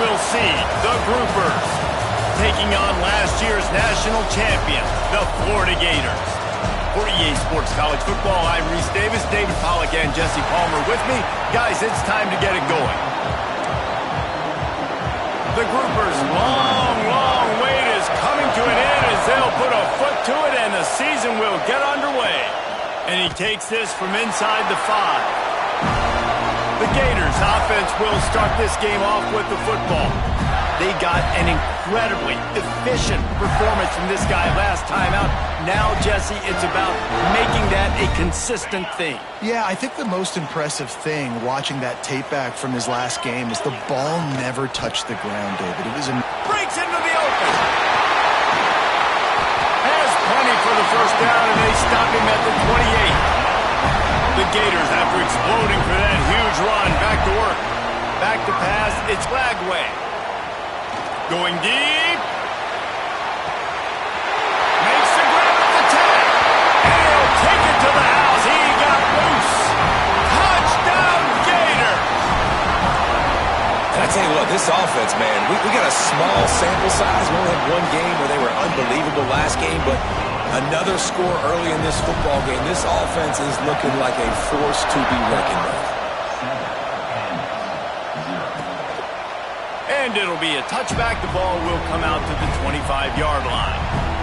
we'll see the Groupers taking on last year's national champion, the Florida Gators. For EA Sports College Football, I'm Reese Davis, David Pollack, and Jesse Palmer with me. Guys, it's time to get it going. The Groupers' long wait is coming to an end as they'll put a foot to it and the season will get underway. And he takes this from inside the 5. The Gators offense will start this game off with the football. They got an incredibly efficient performance from this guy last time out. Now, Jesse, it's about making that a consistent thing. Yeah, I think the most impressive thing watching that tape back from his last game is the ball never touched the ground, David. It was breaks into the open. Has plenty for the first down, and they stop him at the 28. The Gators, after exploding for that huge run, back to work. Back to pass, it's Lagway. Going deep. Makes the grab at the 10. And he'll take it to the house. He got loose. Touchdown, Gators. And I tell you what, this offense, man, we got a small sample size. We only had one game where they were unbelievable last game, but another score early in this football game. This offense is looking like a force to be reckoned with. And it'll be a touchback. The ball will come out to the 25-yard line.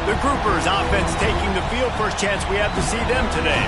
The Groupers offense taking the field. First chance we have to see them today.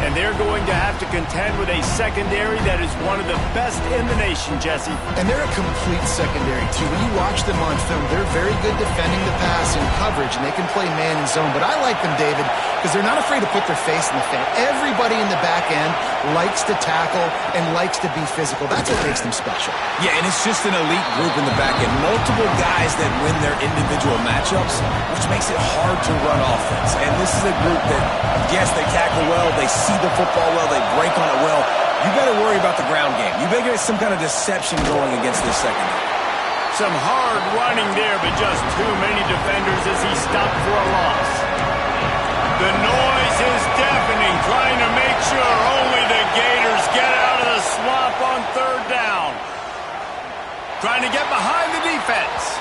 And they're going to have to contend with a secondary that is one of the best in the nation, Jesse. And they're a complete secondary, too. When you watch them on film, they're very good defending the pass and coverage, and they can play man and zone. But I like them, David, because they're not afraid to put their face in the fan. Everybody in the back end likes to tackle and likes to be physical. That's what makes them special. Yeah, and it's just an elite group in the back end. Multiple guys that win their individual matchups, which makes it hard to run offense. And this is a group that, yes, they tackle well, they see the football well, they break on it well. You better worry about the ground game. You better get some kind of deception going against this secondary. Some hard running there, but just too many defenders as he stopped for a loss. The noise is deafening, trying to make sure only the Gators get out of the swamp on third down. Trying to get behind the defense.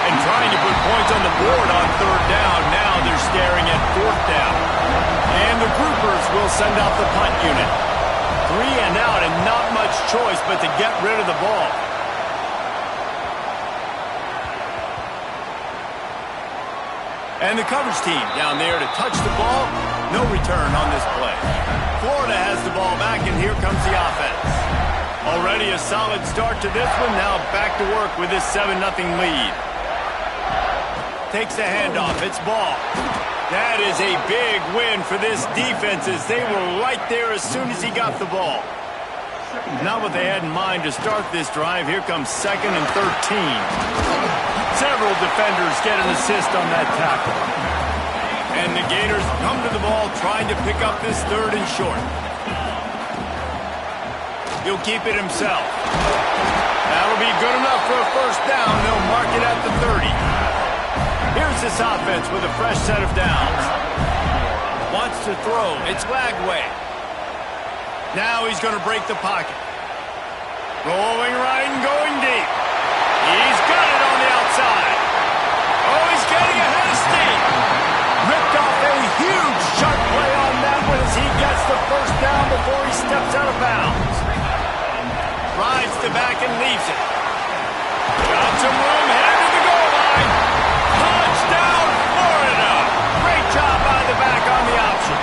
And trying to put points on the board on third down. Now they're staring at fourth down. And the Groupers will send out the punt unit. 3 and out, and not much choice but to get rid of the ball. And the coverage team down there to touch the ball. No return on this play. Florida has the ball back, and here comes the offense. Already a solid start to this one. Now back to work with this 7-0 lead. Takes the handoff. It's ball. That is a big win for this defense as they were right there as soon as he got the ball. Not what they had in mind to start this drive. Here comes 2nd and 13. Several defenders get an assist on that tackle. And the Gators come to the ball trying to pick up this 3rd and short. He'll keep it himself. That'll be good enough for a first down. They'll mark it at the 30. Here's this offense with a fresh set of downs. Wants to throw. It's Lagway. Now he's going to break the pocket. Rolling right and going deep. He's got it on the outside. Oh, he's getting ahead of steam. Ripped off a huge sharp play on that one as he gets the first down before he steps out of bounds. Rides the back and leaves it. Got some room, headed to the goal line. Touchdown, Florida. Great job by the back on the option.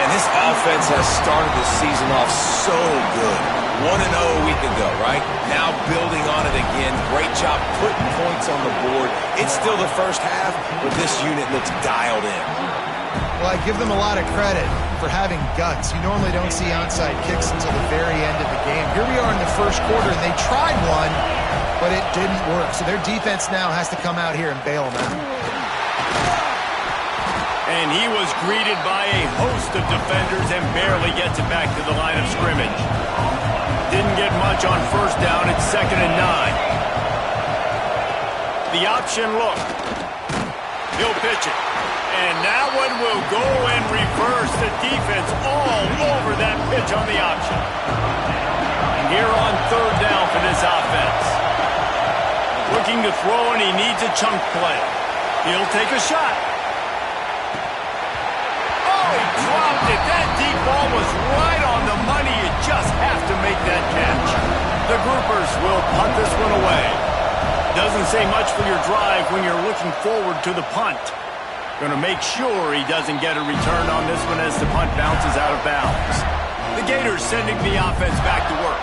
Man, this offense has started the season off so good. 1-0 a week ago, right? Now building on it again. Great job putting points on the board. It's still the first half, but this unit looks dialed in. Well, I give them a lot of credit for having guts. You normally don't see onside kicks until the very end of the game. Here we are in the first quarter, and they tried one, but it didn't work. So their defense now has to come out here and bail them out. And he was greeted by a host of defenders and barely gets it back to the line of scrimmage. Didn't get much on first down. It's 2nd and 9. The option look. He'll pitch it. And that one will go and reverse the defense all over that pitch on the option. And here on third down for this offense. looking to throw, and he needs a chunk play. He'll take a shot. Oh, he dropped it. That deep ball was right on the money. You just have to make that catch. The groupers will punt this one away. Doesn't say much for your drive when you're looking forward to the punt. Going to make sure he doesn't get a return on this one as the punt bounces out of bounds. The Gators sending the offense back to work.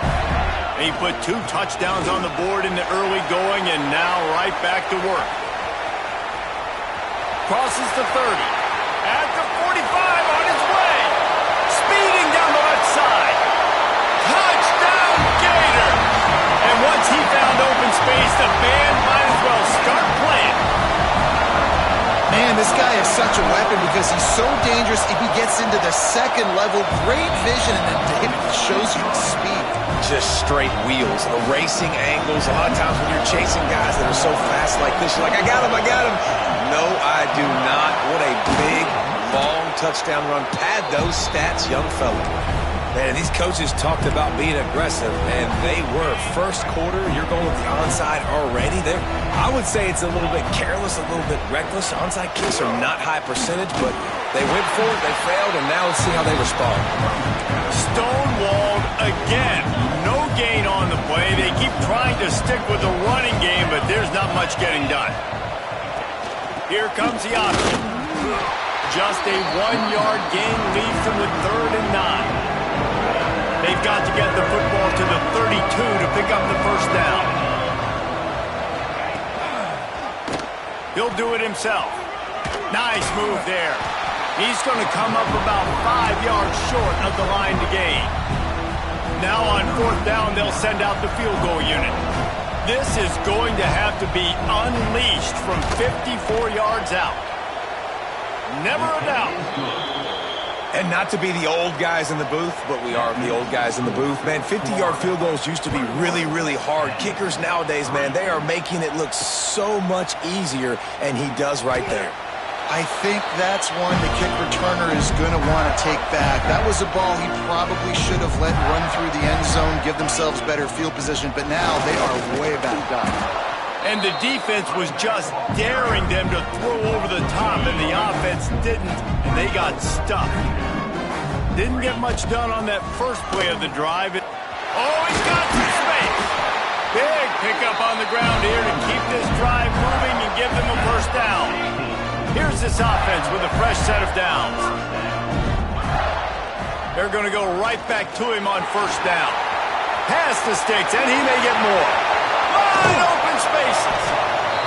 They put 2 touchdowns on the board in the early going, and now right back to work. Crosses the 30. At the 45 on his way. Speeding down the left side. Touchdown, Gator! And once he found open space, the band might as well start playing. Man, this guy is such a weapon because he's so dangerous if he gets into the second level. Great vision, and then David shows you the speed. Just straight wheels, erasing angles. A lot of times when you're chasing guys that are so fast like this, you're like, I got him. No, I do not. What a big, long touchdown run. Pad those stats, young fella. Man, these coaches talked about being aggressive, and they were. First quarter, you're going with the onside already. I would say it's a little bit careless, a little bit reckless. Onside kicks are not high percentage, but they went for it, they failed, and now let's see how they respond. Stonewalled again. No gain on the play. They keep trying to stick with the running game, but there's not much getting done. Here comes the option. Just a 1-yard gain leaves them with 3rd and 9. They've got to get the football to the 32 to pick up the first down. He'll do it himself. Nice move there. He's going to come up about 5 yards short of the line to gain. Now on 4th down, they'll send out the field goal unit. This is going to have to be unleashed from 54 yards out. Never a doubt. And not to be the old guys in the booth, but we are the old guys in the booth. Man, 50-yard field goals used to be really, really hard. Kickers nowadays, man, they are making it look so much easier, and he does right there. I think that's one the kick returner is going to want to take back. That was a ball he probably should have let run through the end zone, give themselves better field position, but now they are way backed up. And the defense was just daring them to throw over the top, and the offense didn't, and they got stuck. Didn't get much done on that first play of the drive. Oh, he's got some space. Big pickup on the ground here to keep this drive moving and give them a first down. Here's this offense with a fresh set of downs. They're going to go right back to him on first down. Pass the sticks, and he may get more. Wide open spaces.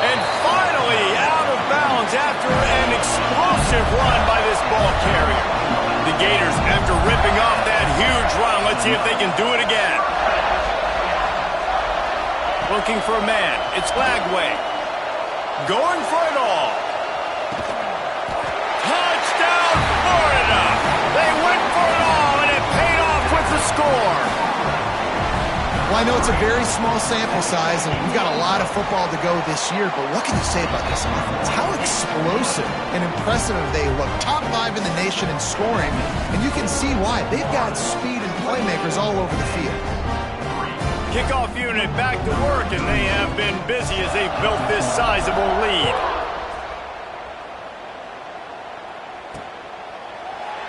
And finally out of bounds after an explosive run by this ball carrier. The Gators, after ripping off that huge run, let's see if they can do it again. Looking for a man. It's Lagway. Going for it all. Touchdown, Florida! They went for it all, and it paid off with the score. Well, I know it's a very small sample size, and we've got a lot of football to go this year, but what can you say about this offense? How explosive and impressive they look. Top 5 in the nation in scoring, and you can see why. They've got speed and playmakers all over the field. Kickoff unit back to work, and they have been busy as they've built this sizable lead.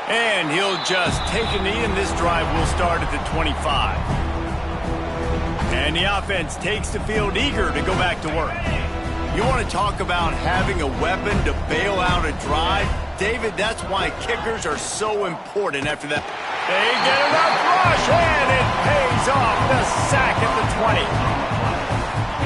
And he'll just take a knee, and this drive will start at the 25. And the offense takes the field eager to go back to work. You want to talk about having a weapon to bail out a drive? David, that's why kickers are so important after that. They get enough rush, and it pays off the sack at the 20.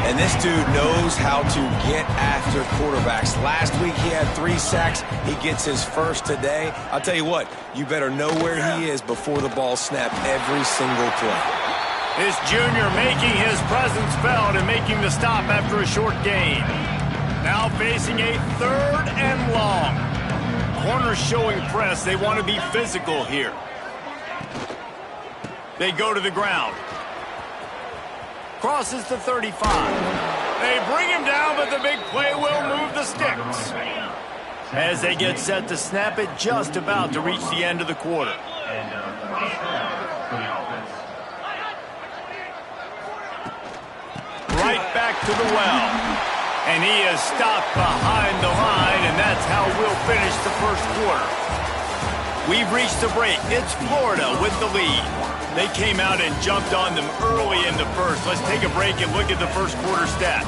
And this dude knows how to get after quarterbacks. Last week he had 3 sacks. He gets his first today. I'll tell you what, you better know where he is before the ball snapped every single play. This junior making his presence felt and making the stop after a short gain. Now facing a 3rd and long. Corners showing press. They want to be physical here. They go to the ground. Crosses the 35. They bring him down, but the big play will move the sticks. As they get set to snap it, just about to reach the end of the quarter. Right back to the well. And he is stopped behind the line, and that's how we'll finish the first quarter. We've reached the break. It's Florida with the lead. They came out and jumped on them early in the first. Let's take a break and look at the first quarter stats.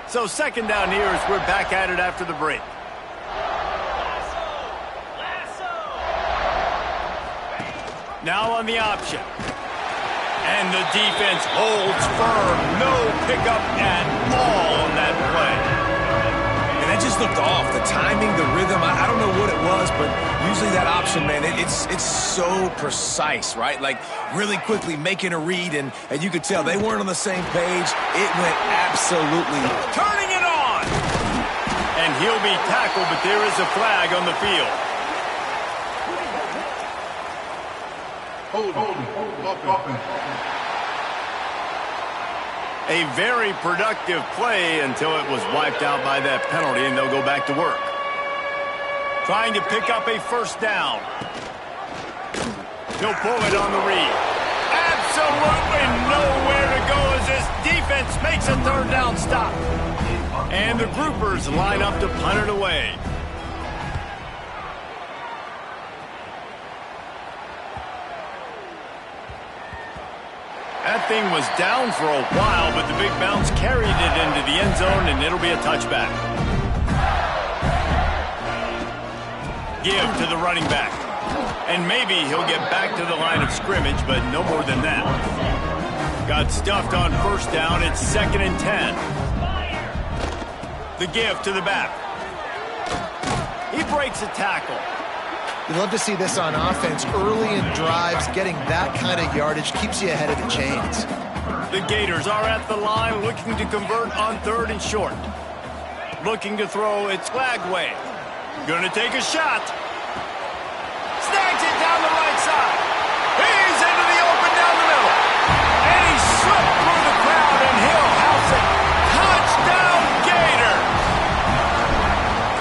So second down here as we're back at it after the break. Now on the option. And the defense holds firm. No pickup at all on that play. And that just looked off. The timing, the rhythm, I don't know what it was, but usually that option, man, it's so precise, right? Like really quickly making a read, and you could tell they weren't on the same page. It went absolutely turning it on. And he'll be tackled, but there is a flag on the field. A very productive play until it was wiped out by that penalty, and they'll go back to work. Trying to pick up a first down. He'll pull it on the read. Absolutely nowhere to go as this defense makes a third down stop. And the groupers line up to punt it away. That thing was down for a while, but the big bounce carried it into the end zone, and it'll be a touchback. Give to the running back. And maybe he'll get back to the line of scrimmage, but no more than that. Got stuffed on first down. It's 2nd and 10. The give to the back. He breaks a tackle. You love to see this on offense. Early in drives, getting that kind of yardage keeps you ahead of the chains. The Gators are at the line looking to convert on 3rd and short. Looking to throw, it's Flagway. Gonna take a shot. Snags it down the right side. He's into the open down the middle. And he slipped through the crowd, and he'll house it. Touchdown, Gator!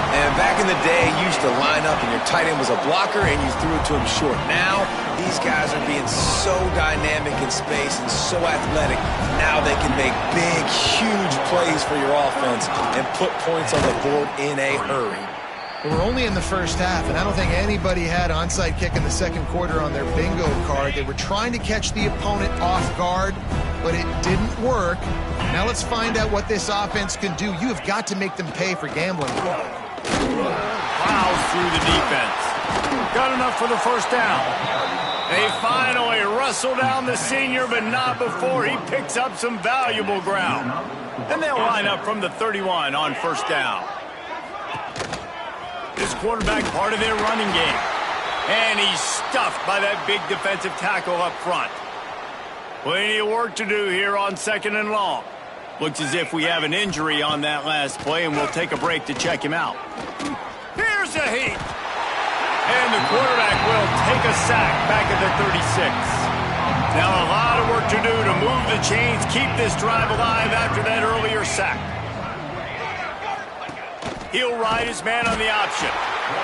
And back in the day, you used to line up and your tight end was a blocker and you threw it to him short. Now, these guys are being so dynamic in space and so athletic. Now they can make big, huge plays for your offense and put points on the board in a hurry. We're only in the first half, and I don't think anybody had onside kick in the second quarter on their bingo card. They were trying to catch the opponent off guard, but it didn't work. Now let's find out what this offense can do. You have got to make them pay for gambling. Plows through the defense. Got enough for the first down. They finally wrestle down the senior, but not before he picks up some valuable ground. And they'll line up from the 31 on first down. This quarterback part of their running game. And he's stuffed by that big defensive tackle up front. Plenty of work to do here on 2nd and long. Looks as if we have an injury on that last play, and we'll take a break to check him out. Here's a heat. And the quarterback will take a sack back at the 36. Now a lot of work to do to move the chains, keep this drive alive after that earlier sack. He'll ride his man on the option.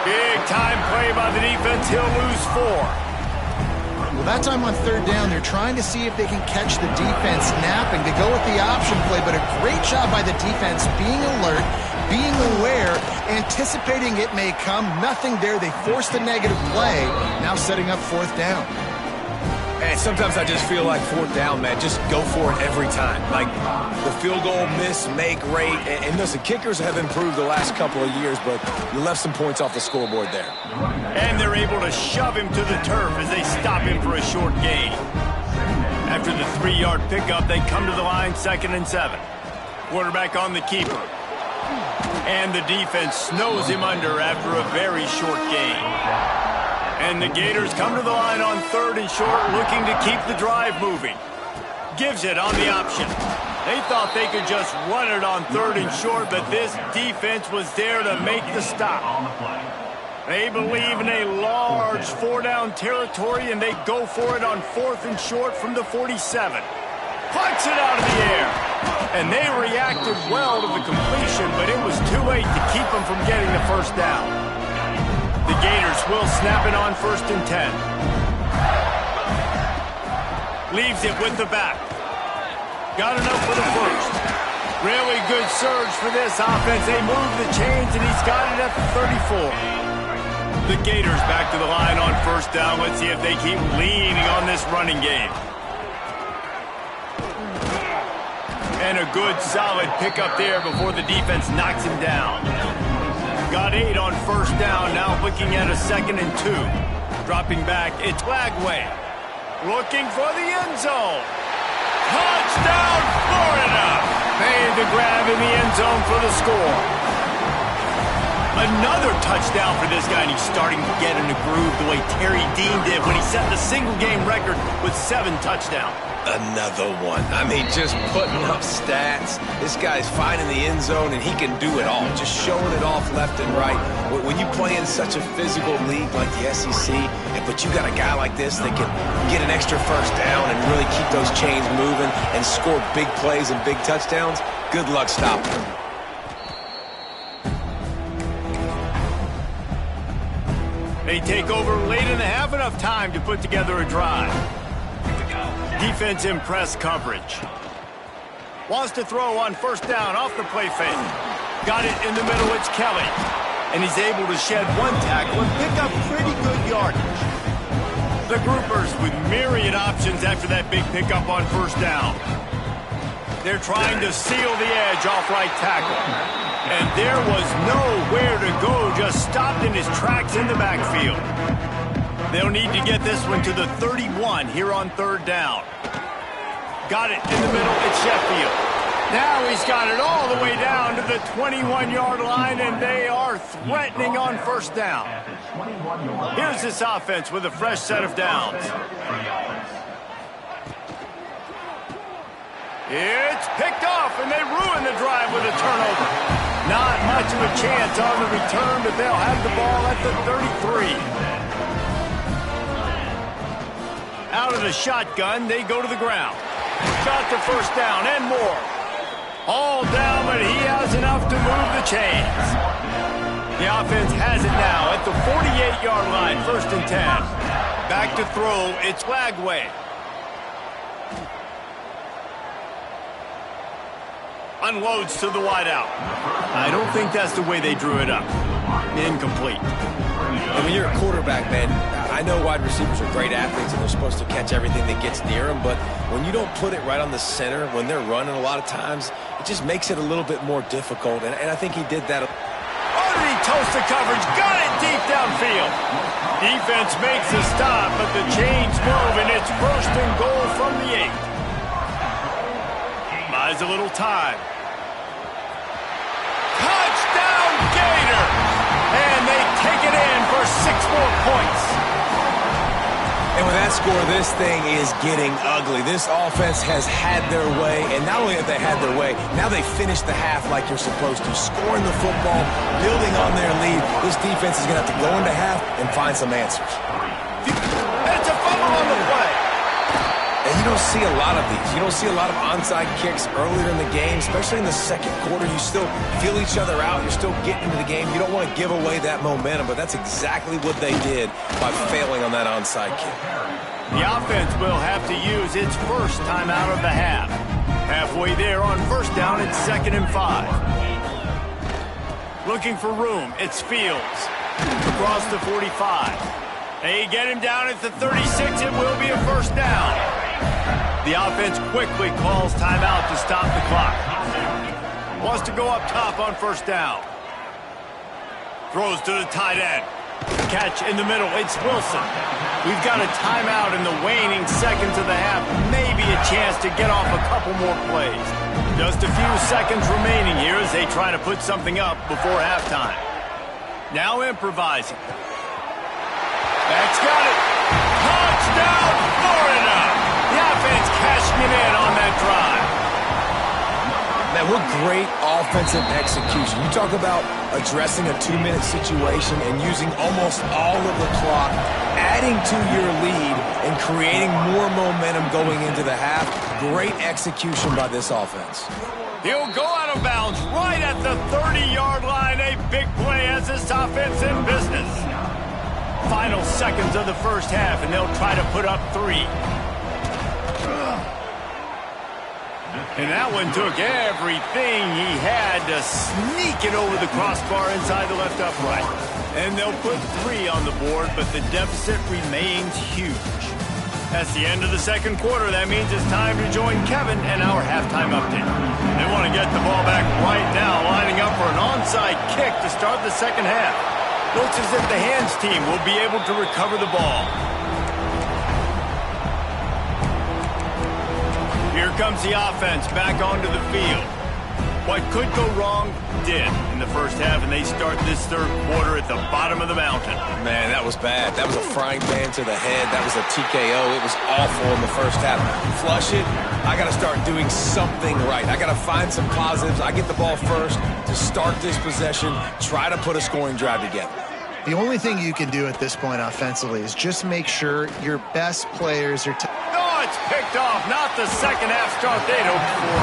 Big time play by the defense. He'll lose 4. Well, that time on 3rd down, they're trying to see if they can catch the defense napping. They go with the option play, but a great job by the defense being alert, being aware, anticipating it may come. Nothing there. They forced the negative play, now setting up 4th down. And sometimes I just feel like 4th down, man, just go for it every time. Like the field goal miss, make rate. And listen, kickers have improved the last couple of years, but you left some points off the scoreboard there. And they're able to shove him to the turf as they stop him for a short gain. After the 3-yard pickup, they come to the line 2nd and 7. Quarterback on the keeper. And the defense snows him under after a very short gain. And the Gators come to the line on 3rd and short, looking to keep the drive moving. Gives it on the option. They thought they could just run it on 3rd and short, but this defense was there to make the stop. They believe in a large 4-down territory, and they go for it on 4th and short from the 47. Puts it out of the air. And they reacted well to the completion, but it was too late to keep them from getting the first down. The Gators will snap it on 1st and 10. Leaves it with the back. Got enough for the first. Really good surge for this offense. They move the chains, and he's got it at the 34. The Gators back to the line on 1st down. Let's see if they keep leaning on this running game. And a good, solid pickup there before the defense knocks him down. Got 8 on 1st down. Now looking at a 2nd and 2. Dropping back, it's Lagway. Looking for the end zone. Touchdown, Florida! Made the grab in the end zone for the score. Another touchdown for this guy, and he's starting to get in the groove the way Terry Dean did when he set the single-game record with 7 touchdowns. Another one. I mean, just putting up stats. This guy's finding the end zone, and he can do it all. Just showing it off left and right. When you play in such a physical league like the SEC, but you got a guy like this that can get an extra 1st down and really keep those chains moving and score big plays and big touchdowns, good luck stopping him. They take over late in the half, enough time to put together a drive. Defense in press coverage. Wants to throw on 1st down off the play fake. Got it in the middle, it's Kelly. And he's able to shed 1 tackle and pick up pretty good yardage. The groupers with myriad options after that big pickup on 1st down. They're trying to seal the edge off right tackle. And there was nowhere to go, just stopped in his tracks in the backfield. They'll need to get this one to the 31 here on 3rd down. Got it in the middle, it's Sheffield. Now he's got it all the way down to the 21-yard line, and they are threatening on 1st down. Here's this offense with a fresh set of downs. It's picked off, and they ruin the drive with a turnover. Not much of a chance on the return, but they'll have the ball at the 33. Out of the shotgun, they go to the ground. Shot to 1st down and more. All down, but he has enough to move the chains. The offense has it now at the 48-yard line, 1st and 10. Back to throw, it's Lagway. Unloads to the wideout. I don't think that's the way they drew it up. Incomplete. And when you're a quarterback, man, I know wide receivers are great athletes and they're supposed to catch everything that gets near them, but when you don't put it right on the center, when they're running a lot of times, it just makes it a little bit more difficult, and I think he did that. Already toast the coverage, got it deep downfield. Defense makes a stop, but the chains move, and it's 1st and goal from the 8. Buys a little time. Touchdown, Gators! And they take it in for 6 more points. And with that score, this thing is getting ugly. This offense has had their way, and not only have they had their way, now they finish the half like you're supposed to, scoring the football, building on their lead. This defense is going to have to go into half and find some answers. It's a fumble on the play. And you don't see a lot of these. You don't see a lot of onside kicks earlier in the game, especially in the 2nd quarter. You still feel each other out. You're still getting into the game. You don't want to give away that momentum, but that's exactly what they did by failing on that onside kick. The offense will have to use its first timeout of the half. Halfway there on 1st down, it's 2nd and 5. Looking for room, it's Fields. Across the 45. They get him down at the 36. It will be a 1st down. The offense quickly calls timeout to stop the clock. Wants to go up top on 1st down. Throws to the tight end. Catch in the middle. It's Wilson. We've got a timeout in the waning seconds of the half. Maybe a chance to get off a couple more plays. Just a few seconds remaining here as they try to put something up before halftime. Now improvising. That's got it. Touchdown, Florida! The offense cashing it in on that drive. Man, what great offensive execution. You talk about addressing a 2-minute situation and using almost all of the clock, adding to your lead and creating more momentum going into the half. Great execution by this offense. He'll go out of bounds right at the 30-yard line. A big play as this offense in business. Final seconds of the first half, and they'll try to put up 3. And that one took everything he had to sneak it over the crossbar inside the left upright. And they'll put 3 on the board, but the deficit remains huge. That's the end of the second quarter. That means it's time to join Kevin and our halftime update. They want to get the ball back right now, lining up for an onside kick to start the second half. Looks as if the hands team will be able to recover the ball. Here comes the offense back onto the field. What could go wrong did in the first half, and they start this third quarter at the bottom of the mountain. Man, that was bad. That was a frying pan to the head. That was a TKO. It was awful in the first half. Flush it. I got to start doing something right. I got to find some positives. I get the ball first to start this possession, try to put a scoring drive together. The only thing you can do at this point offensively is just make sure your best players are... It's picked off, not the second half start they'd hoped for.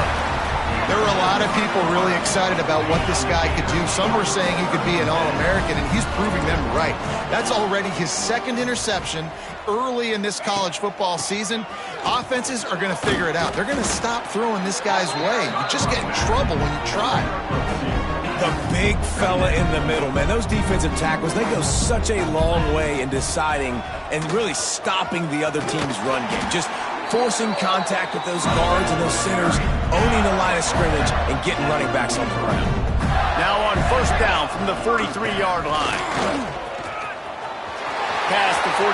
There were a lot of people really excited about what this guy could do. Some were saying he could be an All-American, and he's proving them right. That's already his second interception early in this college football season. Offenses are going to figure it out. They're going to stop throwing this guy's way. You just get in trouble when you try. The big fella in the middle, man. Those defensive tackles, they go such a long way in deciding and really stopping the other team's run game. Just forcing contact with those guards and those centers, owning the line of scrimmage, and getting running backs on the ground. Now on first down from the 43-yard line. Past the 45.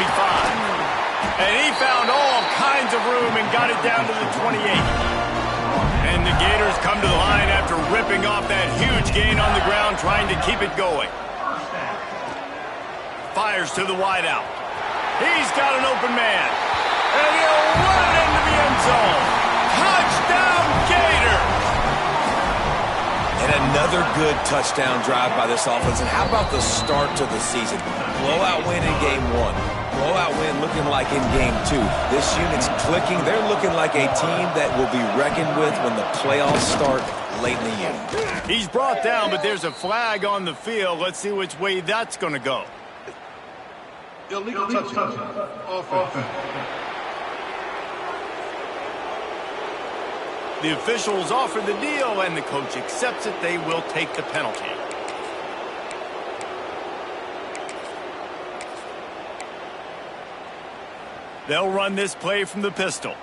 And he found all kinds of room and got it down to the 28. And the Gators come to the line after ripping off that huge gain on the ground, trying to keep it going. Fires to the wideout. He's got an open man. And he'll run it into the end zone. Touchdown, Gators! And another good touchdown drive by this offense. And how about the start to the season? Blowout win in game 1. Blowout win looking like in game 2. This unit's clicking. They're looking like a team that will be reckoned with when the playoffs start late in the year. He's brought down, but there's a flag on the field. Let's see which way that's going to go. Illegal touching. Offense. The officials offer the deal, and the coach accepts it. They will take the penalty. They'll run this play from the pistol.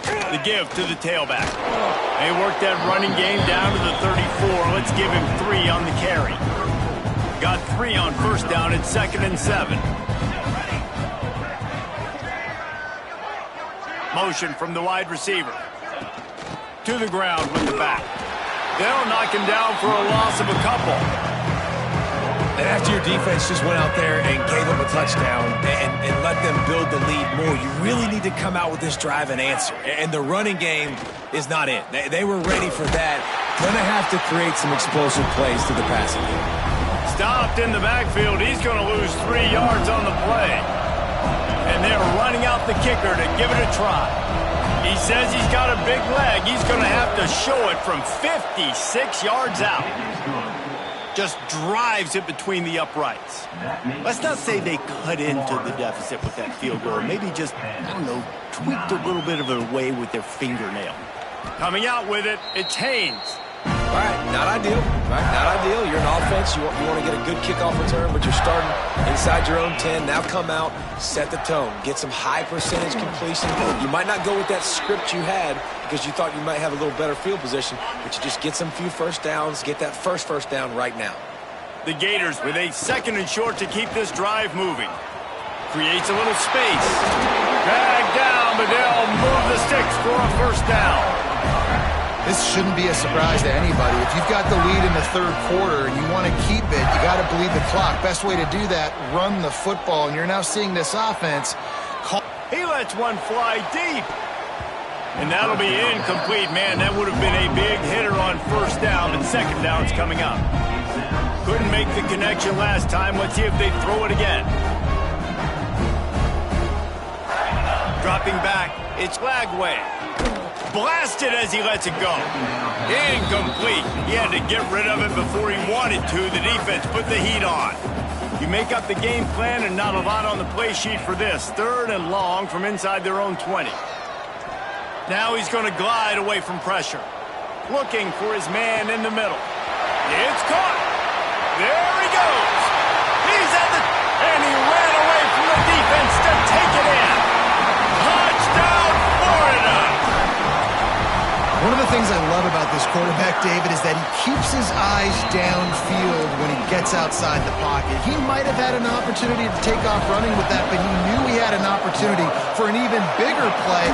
The give to the tailback. They work that running game down to the 34. Let's give him 3 on the carry. Got 3 on first down at 2nd and 7. Motion from the wide receiver. To the ground with the back. They'll knock him down for a loss of a couple. And after your defense just went out there and gave them a touchdown and let them build the lead more, you really need to come out with this drive and answer. And the running game is not it. They were ready for that. Going to have to create some explosive plays to the passing game. Stopped in the backfield. He's going to lose 3 yards on the play. And they're running out the kicker to give it a try. He says he's got a big leg. He's going to have to show it from 56 yards out. Just drives it between the uprights. Let's not say they cut into the deficit with that field goal. Maybe just, I don't know, tweaked a little bit of it away with their fingernail. Coming out with it, it's Haynes. All right, not ideal. Right, not ideal. You're an offense. You want to get a good kickoff return, but you're starting inside your own 10. Now come out, set the tone. Get some high percentage completion. You might not go with that script you had because you thought you might have a little better field position, but you just get some few first downs. Get that first down right now. The Gators with a 2nd and short to keep this drive moving. Creates a little space. Dragged down, but they'll move the sticks for a first down. This shouldn't be a surprise to anybody. If you've got the lead in the third quarter and you want to keep it, you got to bleed the clock. Best way to do that, run the football. And you're now seeing this offense. He lets one fly deep. And that'll be incomplete. Man, that would have been a big hitter on first down, but second down's coming up. Couldn't make the connection last time. Let's see if they throw it again. Dropping back, it's Lagway. blasted as he lets it go. Incomplete. He had to get rid of it before he wanted to. The defense put the heat on. You make up the game plan and not a lot on the play sheet for this. 3rd and long from inside their own 20. Now he's going to glide away from pressure. Looking for his man in the middle. It's caught. There he goes. He's at the... And he ran away from the defense to take it in. Touchdown, Florida! One of the things I love about this quarterback, David, is that he keeps his eyes downfield when he gets outside the pocket. He might have had an opportunity to take off running with that, but he knew he had an opportunity for an even bigger play.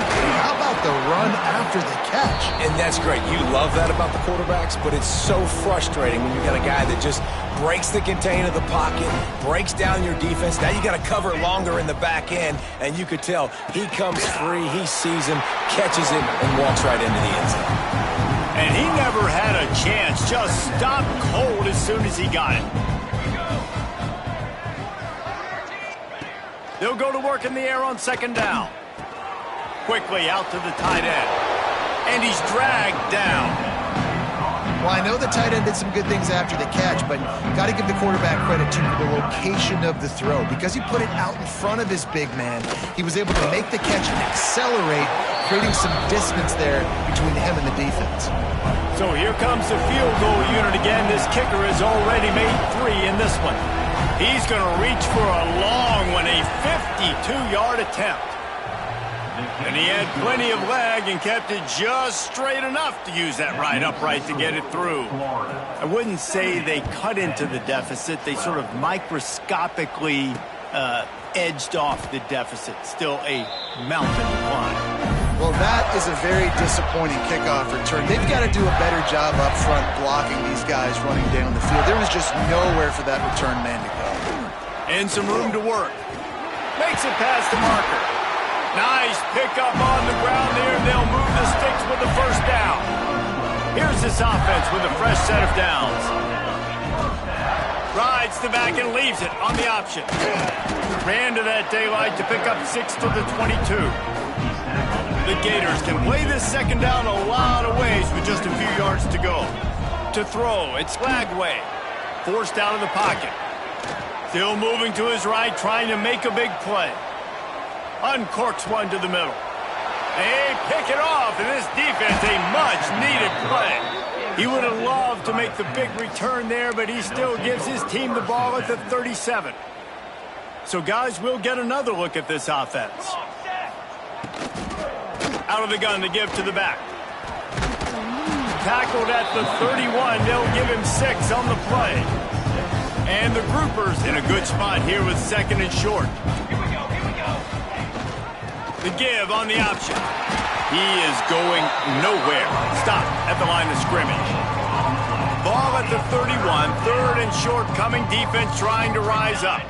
How about the run after the catch? And that's great. You love that about the quarterbacks, but it's so frustrating when you got a guy that just breaks the contain of the pocket, breaks down your defense. Now you got to cover longer in the back end, and you could tell he comes free, he sees him, catches it, and walks right into the end zone. And he never had a chance, just stopped cold as soon as he got it. They'll go to work in the air on 2nd down. Quickly out to the tight end. And he's dragged down. Well, I know the tight end did some good things after the catch, but got to give the quarterback credit, too, for the location of the throw. Because he put it out in front of his big man, he was able to make the catch and accelerate, creating some distance there between him and the defense. So here comes the field goal unit again. This kicker has already made 3 in this one. He's going to reach for a long one, a 52-yard attempt. And he had plenty of leg and kept it just straight enough to use that right upright to get it through. I wouldn't say they cut into the deficit. They sort of microscopically edged off the deficit. Still a mountain to climb. Well, that is a very disappointing kickoff return. They've got to do a better job up front blocking these guys running down the field. There was just nowhere for that return man to go. And some room to work. Makes it past the marker. Nice pickup on the ground there. They'll move the sticks with the 1st down. Here's this offense with a fresh set of downs. Rides the back and leaves it on the option. Ran to that daylight to pick up 6 to the 22. The Gators can play this 2nd down a lot of ways with just a few yards to go. To throw, it's Flagway. Forced out of the pocket. Still moving to his right, trying to make a big play. Uncorks one to the middle. They pick it off, and this defense, a much-needed play. He would have loved to make the big return there, but he still gives his team the ball at the 37. So, guys, we'll get another look at this offense. Out of the gun to give to the back. Tackled at the 31. They'll give him 6 on the play. And the groupers in a good spot here with 2nd and short. The give on the option. He is going nowhere. Stop at the line of scrimmage. Ball at the 31. 3rd and short coming. Defense trying to rise up.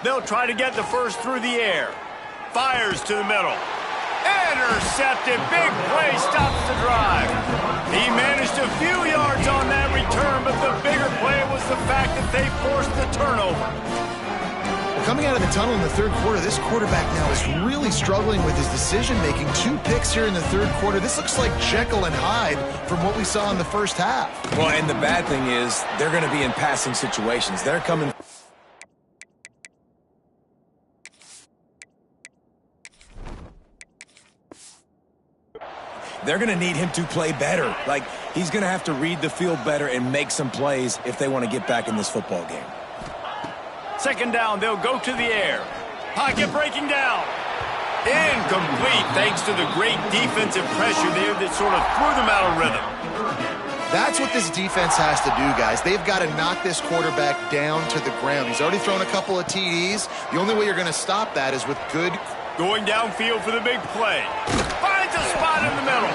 They'll try to get the 1st through the air. Fires to the middle. Intercepted. Big play stops the drive. He managed a few yards on that return, but the bigger play was the fact that they forced the turnover. Coming out of the tunnel in the 3rd quarter, this quarterback now is really struggling with his decision-making. 2 picks here in the 3rd quarter. This looks like Jekyll and Hyde from what we saw in the 1st half. Well, and the bad thing is they're going to be in passing situations. They're coming... They're going to need him to play better. Like, he's going to have to read the field better and make some plays if they want to get back in this football game. 2nd down, they'll go to the air. Pocket breaking down. Incomplete, thanks to the great defensive pressure there that sort of threw them out of rhythm. That's what this defense has to do, guys. They've got to knock this quarterback down to the ground. He's already thrown a couple of TDs. The only way you're going to stop that is with good... Going downfield for the big play. Finds a spot in the middle.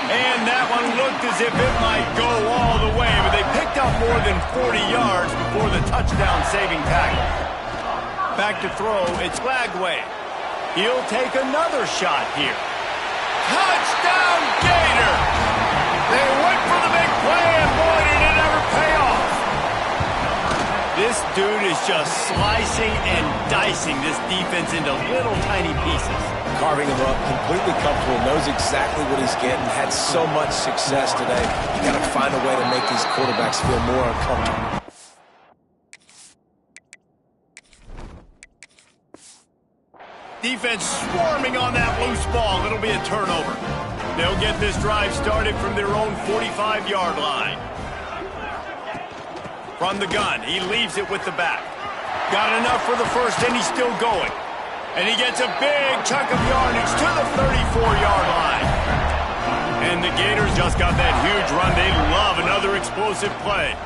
And that one looked as if it might go all the way, but they picked up more than 40 yards before the touchdown-saving tackle. Back to throw, it's Flagway. He'll take another shot here. Touchdown, Gator! They went for the big play, and boy, did it ever pay off. This dude is just slicing and dicing this defense into little tiny pieces. Carving him up, completely comfortable, knows exactly what he's getting, had so much success today. You got to find a way to make these quarterbacks feel more uncomfortable. Defense swarming on that loose ball. It'll be a turnover. They'll get this drive started from their own 45-yard line. From the gun, he leaves it with the back. Got enough for the first, and he's still going. And he gets a big chunk of yardage to the 34-yard line. And the Gators just got that huge run. They love another explosive play.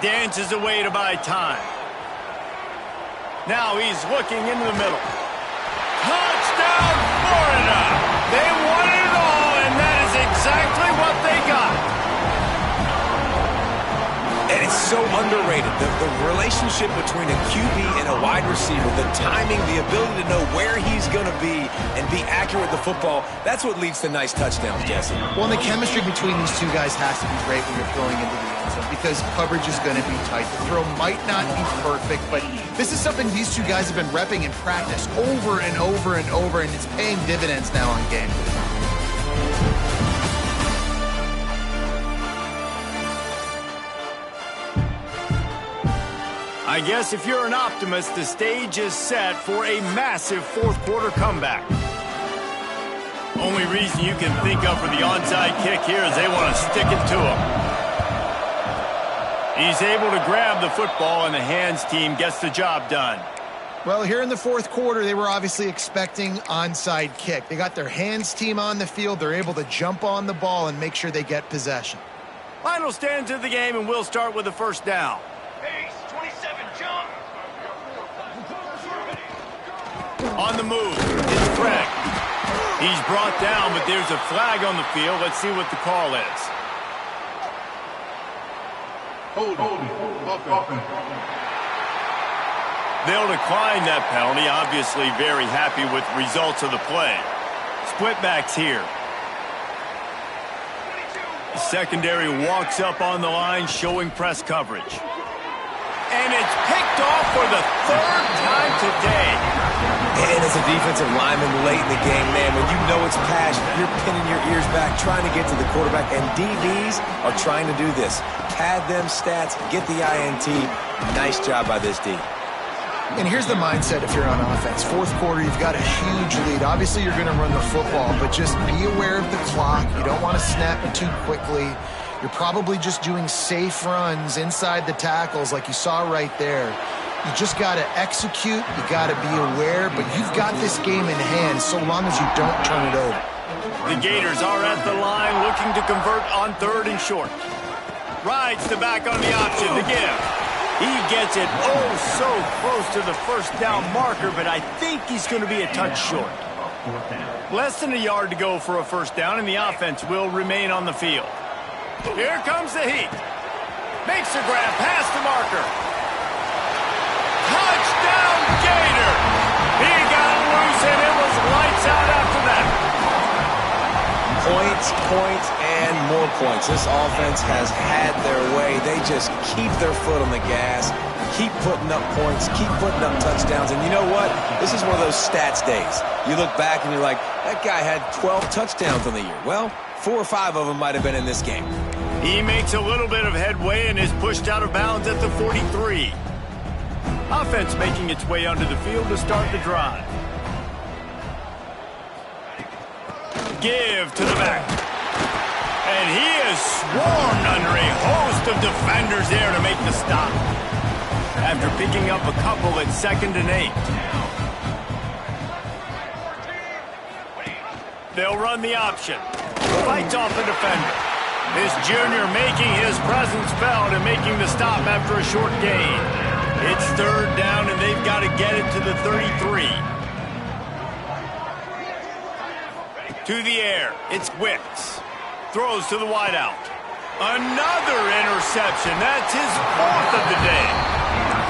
Dances away to buy time. Now he's looking into the middle. Touchdown, Florida! They won it all, and that is exactly what they got. And it's so underrated. The relationship between a QB and a wide receiver, the timing, the ability to know where he's going to be and be accurate with the football, that's what leads to nice touchdowns, Jesse. Well, and the chemistry between these two guys has to be great when you're throwing into the end zone because coverage is going to be tight. The throw might not be perfect, but this is something these two guys have been repping in practice over and over and over, and it's paying dividends now on game. I guess if you're an optimist, the stage is set for a massive fourth-quarter comeback. Only reason you can think of for the onside kick here is they want to stick it to him. He's able to grab the football, and the hands team gets the job done. Well, here in the fourth quarter, they were obviously expecting onside kick. They got their hands team on the field. They're able to jump on the ball and make sure they get possession. Final stands of the game, and we'll start with the first down. On the move, it's Craig. He's brought down, but there's a flag on the field. Let's see what the call is. Offense. They'll decline that penalty. Obviously very happy with the results of the play. Split backs here. The secondary walks up on the line, showing press coverage. And it's picked off for the third time today. And as a defensive lineman late in the game, man, when you know it's passion, you're pinning your ears back, trying to get to the quarterback, and DBs are trying to do this. Pad them stats, get the INT. Nice job by this D. And here's the mindset if you're on offense. Fourth quarter, you've got a huge lead. Obviously, you're going to run the football, but just be aware of the clock. You don't want to snap it too quickly. You're probably just doing safe runs inside the tackles like you saw right there. You just got to execute. You got to be aware, but you've got this game in hand so long as you don't turn it over. The Gators are at the line looking to convert on third and short. Rides the back on the option to give. He gets it so close to the first down marker, but I think he's going to be a touch short. Less than a yard to go for a first down, and the offense will remain on the field. Here comes the heat. Makes the grab past the marker. Touchdown, Gator! He got loose, and it was lights out after that. Points, and more points. This offense has had their way. They just keep their foot on the gas, keep putting up points, keep putting up touchdowns. And you know what? This is one of those stats days. You look back and you're like, that guy had 12 touchdowns on the year. Well, 4 or 5 of them might have been in this game. He makes a little bit of headway and is pushed out of bounds at the 43. Offense making its way onto the field to start the drive. Give to the back. And he is swarmed under a host of defenders there to make the stop. After picking up a couple at 2nd and 8. They'll run the option. Fights off the defender. This junior making his presence felt and making the stop after a short gain. It's third down, and they've got to get it to the 33. To the air, it's Wicks. Throws to the wideout. Another interception. That's his 4th of the day.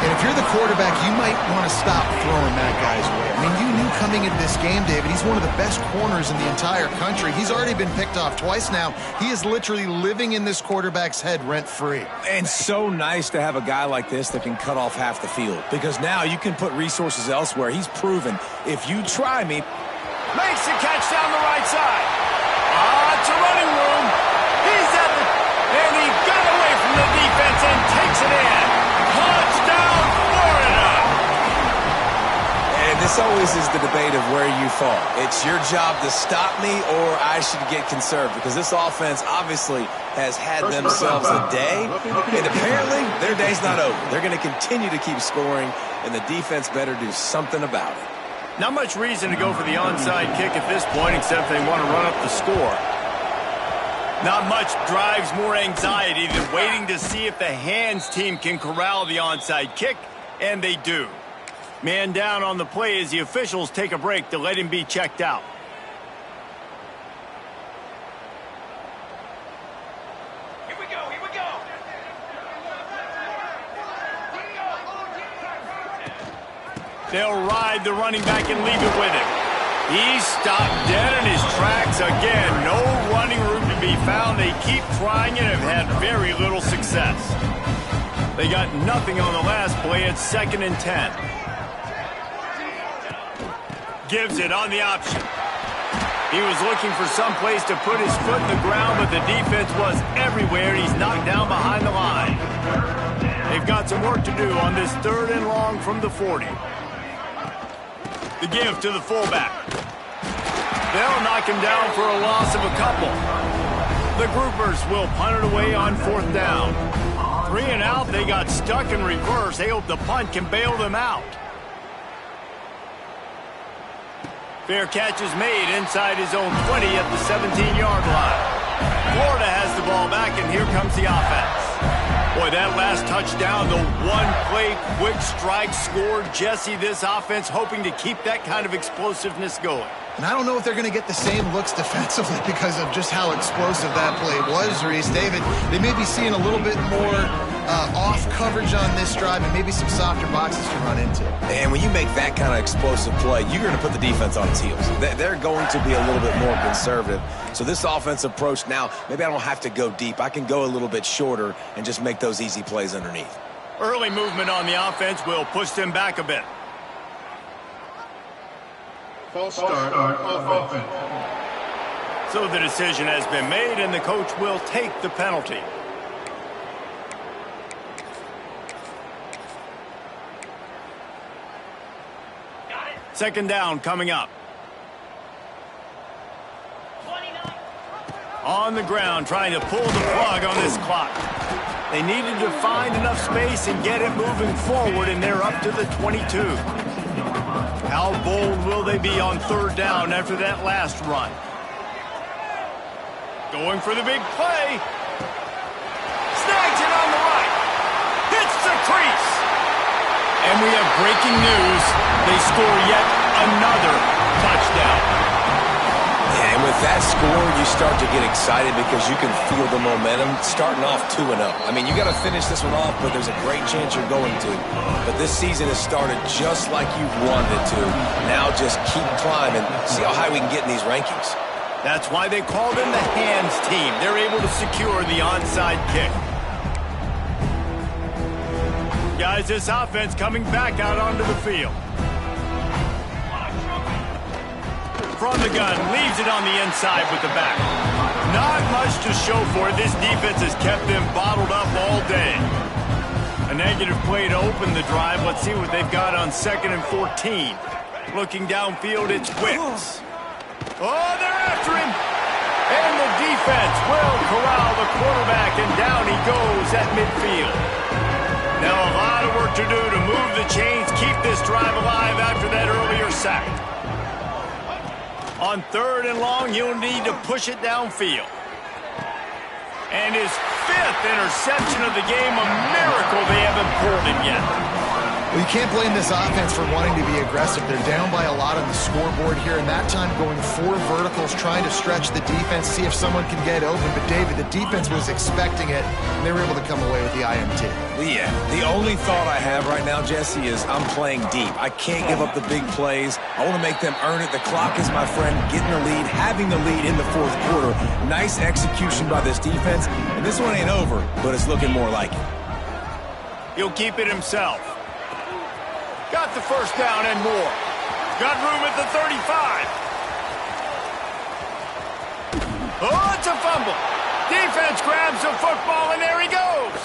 And if you're the quarterback, you might want to stop throwing that guy's way. I mean, you knew coming into this game, David. He's one of the best corners in the entire country. He's already been picked off twice now. He is literally living in this quarterback's head rent-free. And so nice to have a guy like this that can cut off half the field, because now you can put resources elsewhere. He's proven, if you try me. Makes the catch down the right side. It's a running room. He's at the... And he got away from the defense and takes it in. Touchdown, Florida! And this always is the debate of where you fall. It's your job to stop me, or I should get conserved, because this offense obviously has had themselves a day, and apparently their day's not over. They're going to continue to keep scoring, and the defense better do something about it. Not much reason to go for the onside kick at this point, except they want to run up the score. Not much drives more anxiety than waiting to see if the hands team can corral the onside kick, and they do. Man down on the play as the officials take a break to let him be checked out. Here we go, here we go. They'll ride the running back and leave it with him. He's stopped dead in his tracks again. No running room to be found. They keep trying it and have had very little success. They got nothing on the last play. It's 2nd and 10. Gives it on the option. He was looking for some place to put his foot in the ground, but the defense was everywhere. He's knocked down behind the line. They've got some work to do on this 3rd and long from the 40. The give to the fullback. They'll knock him down for a loss of a couple. The groupers will punt it away on 4th down. 3 and out, they got stuck in reverse. They hope the punt can bail them out. Fair catch is made inside his own 20 at the 17-yard line. Florida has the ball back, and here comes the offense. Boy, that last touchdown, the one-play quick strike scored. Jesse, this offense hoping to keep that kind of explosiveness going. And I don't know if they're going to get the same looks defensively because of just how explosive that play was, Reese. David, they may be seeing a little bit more off coverage on this drive and maybe some softer boxes to run into. And when you make that kind of explosive play, you're going to put the defense on its heels. They're going to be a little bit more conservative. So this offensive approach now, maybe I don't have to go deep. I can go a little bit shorter and just make those easy plays underneath. Early movement on the offense will push them back a bit. False start on offense. So the decision has been made, and the coach will take the penalty. Second down coming up. On the ground, trying to pull the plug on this clock. They needed to find enough space and get it moving forward, and they're up to the 22. How bold will they be on 3rd down after that last run? Going for the big play. Snags it on the right. Hits the crease. And we have breaking news. They score yet another touchdown. Yeah, and with that score, you start to get excited because you can feel the momentum starting off 2-0. I mean, you got to finish this one off, but there's a great chance you're going to. But this season has started just like you've wanted it to. Now just keep climbing. See how high we can get in these rankings. That's why they call them the hands team. They're able to secure the onside kick. Guys, this offense coming back out onto the field. From the gun, leaves it on the inside with the back. Not much to show for it. This defense has kept them bottled up all day. A negative play to open the drive. Let's see what they've got on 2nd and 14. Looking downfield, it's Wicks. Oh, they're after him. And the defense will corral the quarterback, and down he goes at midfield. Now a lot of work to do to move the chains, keep this drive alive after that earlier sack. On 3rd and long, he'll need to push it downfield. And his 5th interception of the game, a miracle they haven't pulled him yet. Well, you can't blame this offense for wanting to be aggressive. They're down by a lot on the scoreboard here, and that time going 4 verticals, trying to stretch the defense, see if someone can get open. But, David, the defense was expecting it, and they were able to come away with the IMT. Yeah, the only thought I have right now, Jesse, is I'm playing deep. I can't give up the big plays. I want to make them earn it. The clock is my friend. Getting the lead, having the lead in the fourth quarter. Nice execution by this defense. And this one ain't over, but it's looking more like it. He'll keep it himself. Got the first down and more. Got room at the 35. Oh, it's a fumble. Defense grabs the football, and there he goes.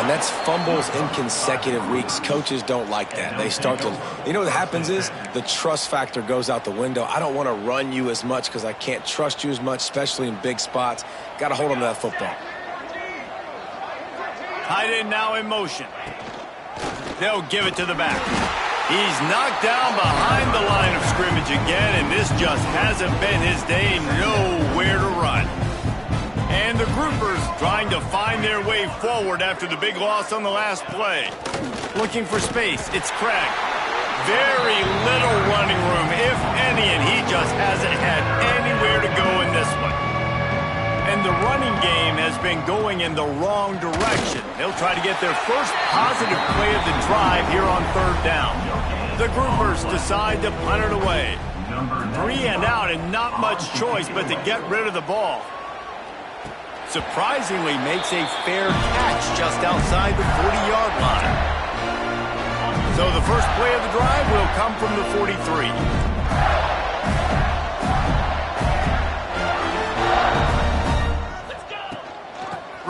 And that's fumbles in consecutive weeks. Coaches don't like that. They start to, you know what happens is the trust factor goes out the window. I don't want to run you as much because I can't trust you as much, especially in big spots. Got to hold on to that football. Tight end now in motion. They'll give it to the back. He's knocked down behind the line of scrimmage again, and this just hasn't been his day. Nowhere to run. And the groupers trying to find their way forward after the big loss on the last play. Looking for space. It's Craig. Very little running room, if any, and he just hasn't had anywhere to go in this one. And the running game has been going in the wrong direction. They'll try to get their first positive play of the drive here on third down. The groupers decide to punt it away. 3 and out, and not much choice but to get rid of the ball. Surprisingly makes a fair catch just outside the 40-yard line. So the first play of the drive will come from the 43.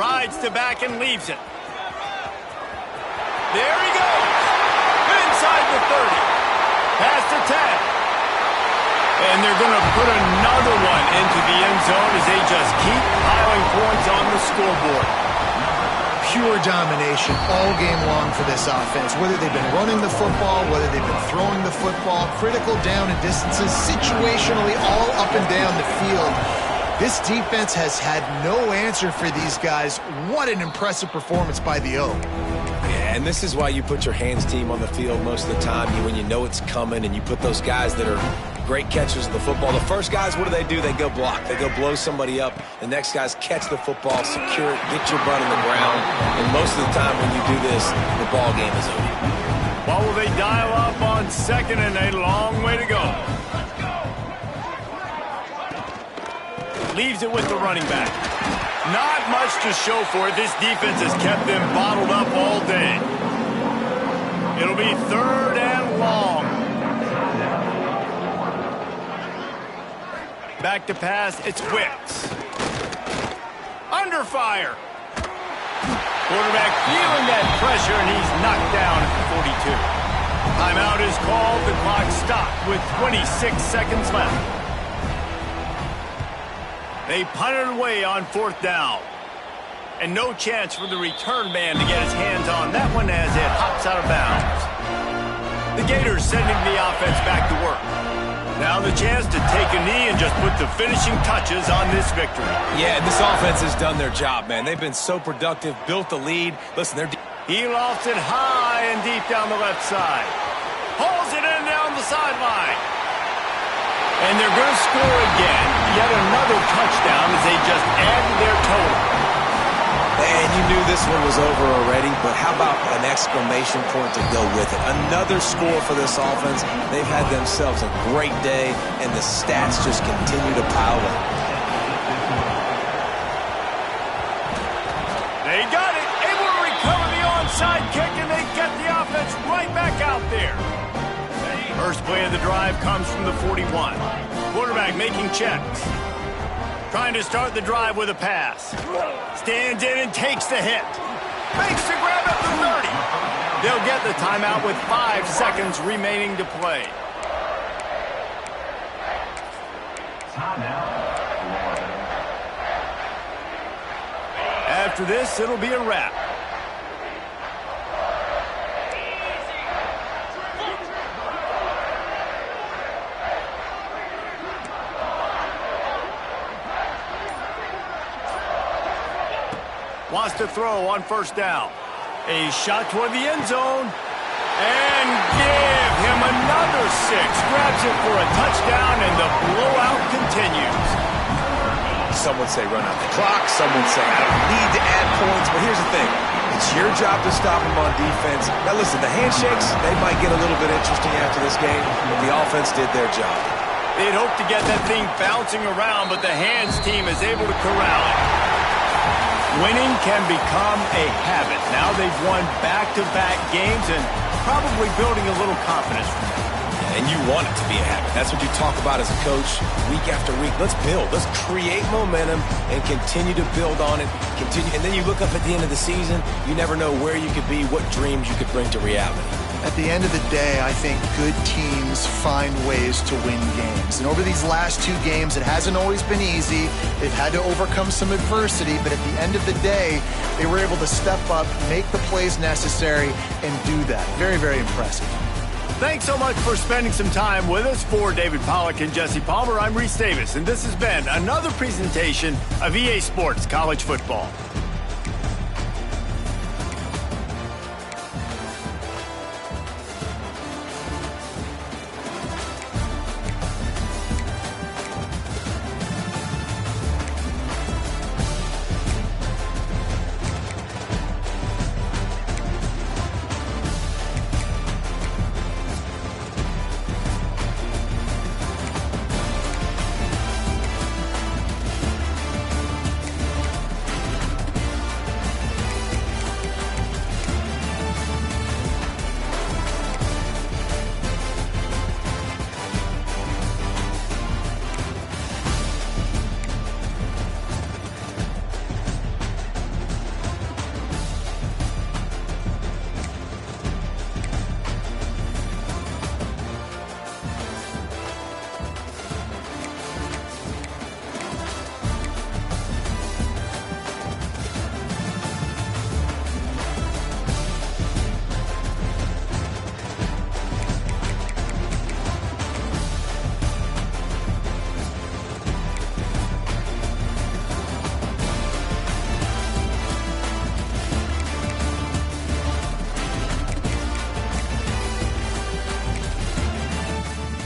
Rides to back and leaves it. There he goes. Inside the 30. Past the 10. And they're going to put another one into the end zone as they just keep piling points on the scoreboard. Pure domination all game long for this offense. Whether they've been running the football, whether they've been throwing the football, critical down and distances, situationally all up and down the field. This defense has had no answer for these guys. What an impressive performance by the O. Yeah, and this is why you put your hands team on the field most of the time when you know it's coming, and you put those guys that are great catchers of the football. The first guys, what do? They go block. They go blow somebody up. The next guys catch the football, secure it, get your butt in the ground. And most of the time when you do this, the ball game is over. What will they dial up on second and a long way to go? Leaves it with the running back. Not much to show for it. This defense has kept them bottled up all day. It'll be third and long. Back to pass, it's Wicks. Under fire. Quarterback feeling that pressure, and he's knocked down at the 42. Timeout is called. The clock stopped with 26 seconds left. They punted away on fourth down. And no chance for the return man to get his hands on that one as it hops out of bounds. The Gators sending the offense back to work. Now the chance to take a knee and just put the finishing touches on this victory. Yeah, this offense has done their job, man. They've been so productive, built the lead. Listen, he lofts it high and deep down the left side. Pulls it in down the sideline. And they're going to score again. Yet another touchdown as they just add to their total. And you knew this one was over already, but how about an exclamation point to go with it? Another score for this offense. They've had themselves a great day, and the stats just continue to pile up. They got it. Able to recover the onside kick, and they get the offense right back out there. First play of the drive comes from the 41. Quarterback making checks. Trying to start the drive with a pass. Stands in and takes the hit. Makes the grab at the 30. They'll get the timeout with 5 seconds remaining to play. After this, it'll be a wrap. Wants to throw on first down. A shot toward the end zone. And give him another 6. Grabs it for a touchdown, and the blowout continues. Some would say run out the clock. Some would say I don't need to add points. But here's the thing. It's your job to stop them on defense. Now, listen, the handshakes, they might get a little bit interesting after this game, but the offense did their job. They'd hope to get that thing bouncing around, but the hands team is able to corral it. Winning can become a habit. Now they've won back-to-back games and probably building a little confidence from that. And you want it to be a habit. That's what you talk about as a coach week after week. Let's build. Let's create momentum and continue to build on it. And then you look up at the end of the season, you never know where you could be, what dreams you could bring to reality. At the end of the day, I think good teams find ways to win games. And over these last 2 games, it hasn't always been easy. They've had to overcome some adversity, but at the end of the day, they were able to step up, make the plays necessary, and do that. Very, very impressive. Thanks so much for spending some time with us. For David Pollack and Jesse Palmer, I'm Reese Davis, and this has been another presentation of EA Sports College Football.